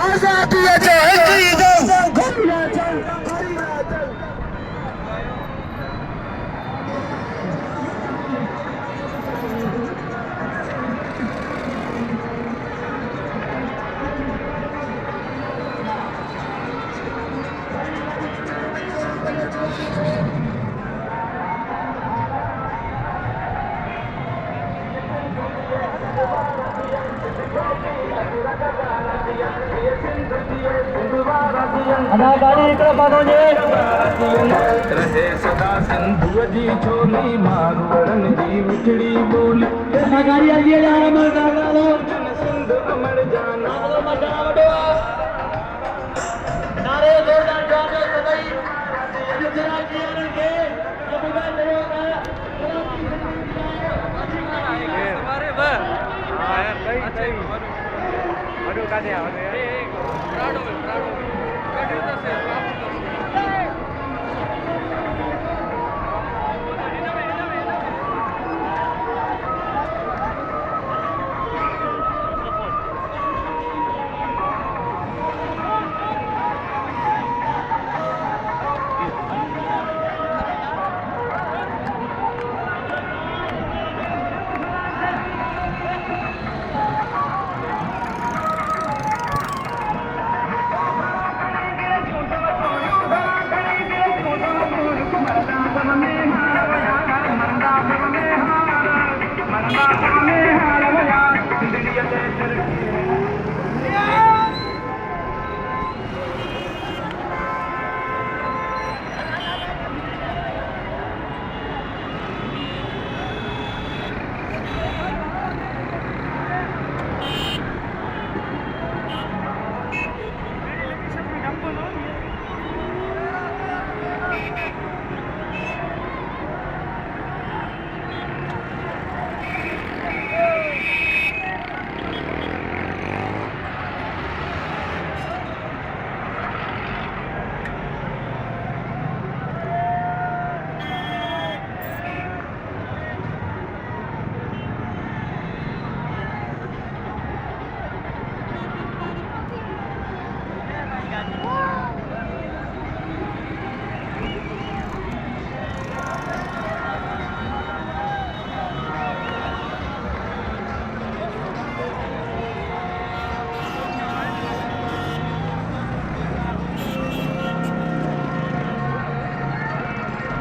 आजादी जो हिकु अदा गाड़ी इकड़ा पादो जे रहे सदा सिंधु जी छोली मारवड़न जी मिठड़ी बोली अदा गाड़ी आ जी जा रहा मैं लो सिंध अमर जाना मजा वडो नारे जोरदार जवाब सदाई जरा जीवन के जबुगा चलेगा हमारे बा हां यार सही वडो का दे प्राडो प्राडो